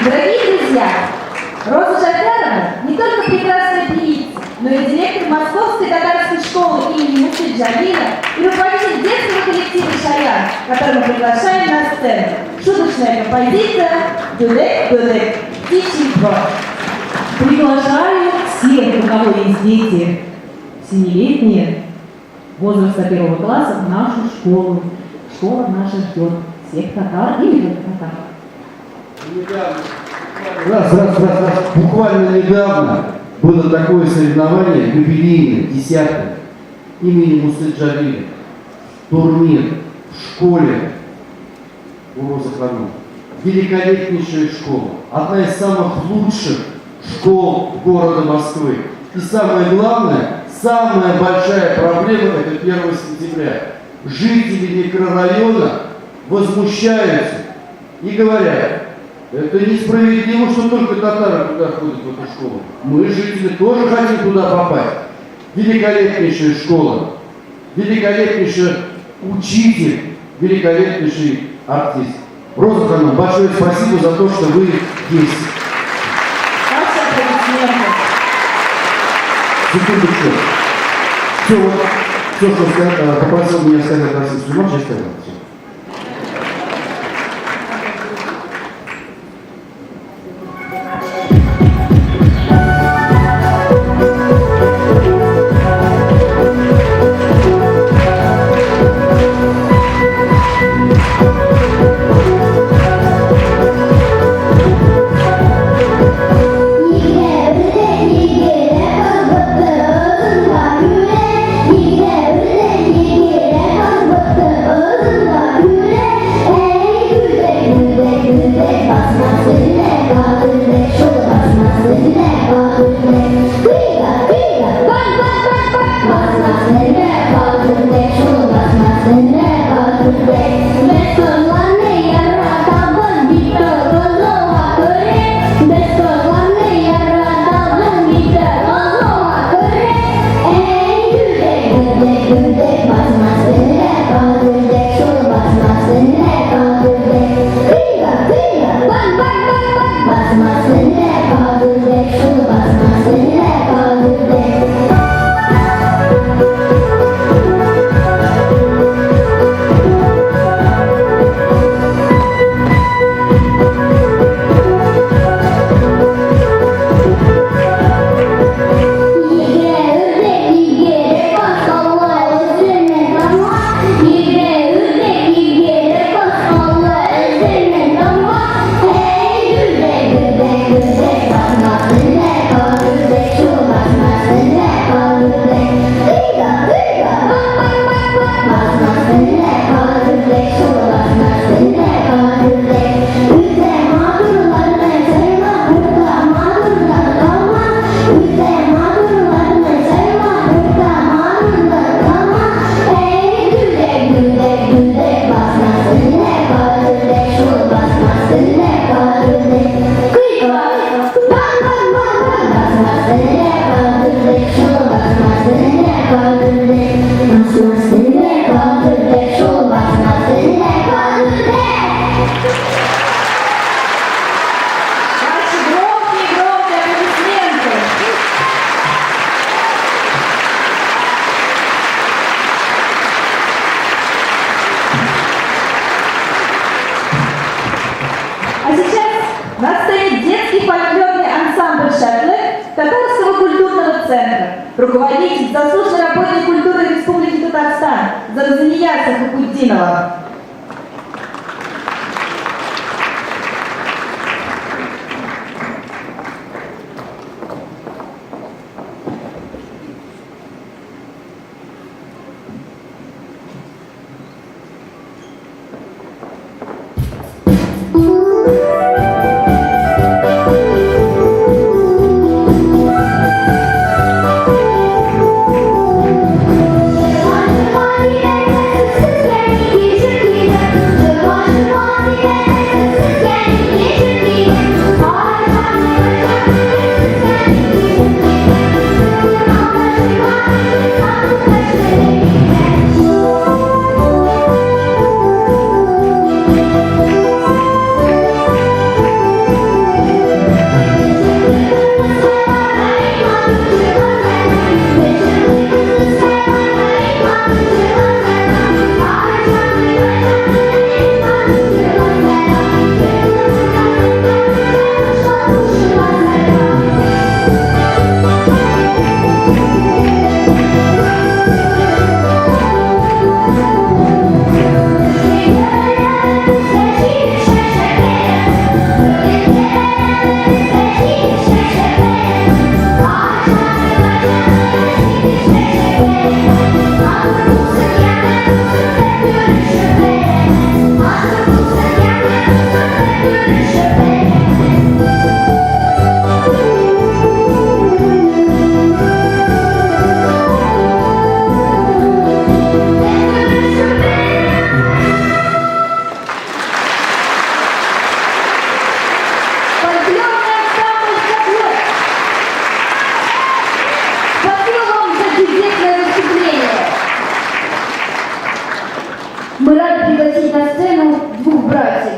Дорогие друзья, Роза Жакарова не только прекрасная певица, но и директор Московской татарской школы имени Мусы Джалила и руководитель детского коллектива «Шаян», который мы приглашаем на сцену. Шуточная композиция «Дудек-дудек» «Птичий двор». Приглашаю всех, у кого есть дети 7-летние, возраста 1 класса, в нашу школу. Школа наша ждет всех татар и не только татар. Буквально недавно было такое соревнование юбилейное, 10-е, имени Мусы Джалила. Турнир в школе у Розы Ханум. Великолепнейшая школа. Одна из самых лучших школ города Москвы. И самое главное, самая большая проблема — это 1 сентября. Жители микрорайона возмущаются и говорят: это несправедливо, что только татары туда ходят, в эту школу. Мы, жители, тоже хотим туда попасть. Великолепнейшая школа, великолепнейший учитель, великолепнейший артист. Роза Ханум, большое спасибо за то, что вы есть. Ваши аплодисменты. Секундочку. Все, что попросил меня сказать Расим Сулейманович, я сказал. Все. Ваши громкие аплодисменты. А сейчас на сцене детский фольклорный ансамбль «Шатлы» Татарского культурного центра, руководитель заслуженной работник культуры Республики Татарстан Зарзания Хакутдинова. Мы рады пригласить на сцену двух братьев,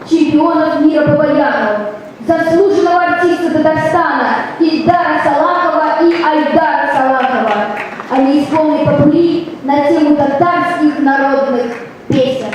чемпионов мира по баяну, заслуженного артиста Татарстана Ильдара Салахова и Айдара Салахова. Они исполнят попури на тему татарских народных песен.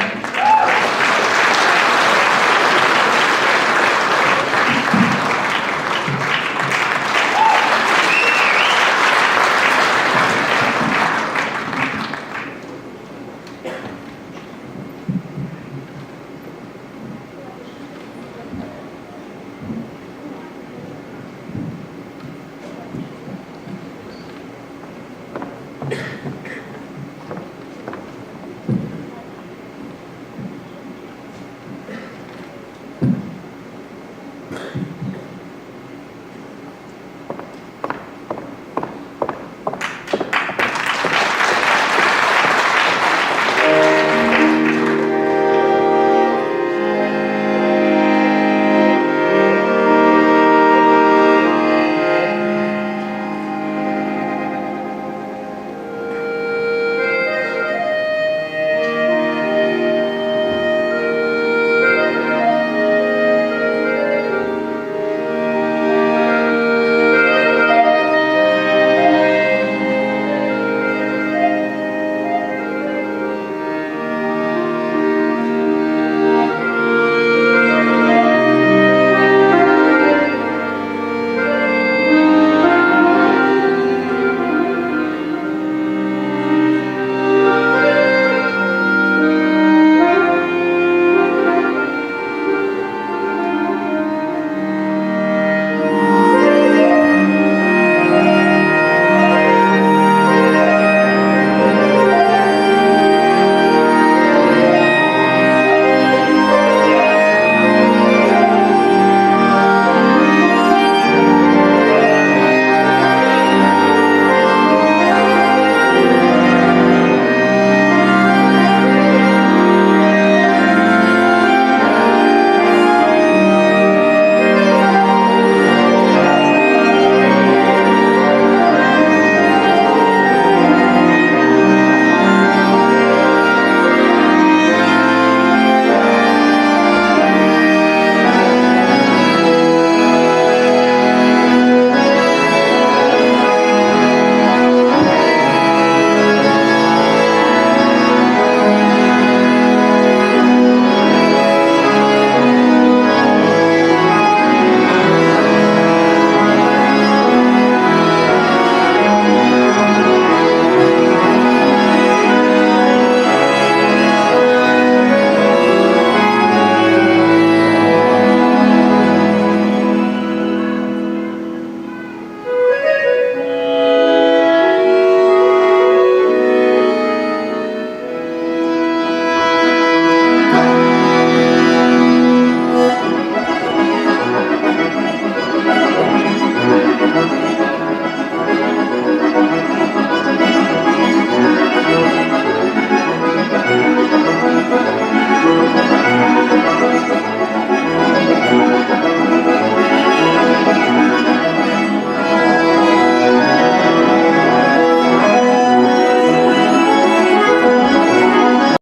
Thank you.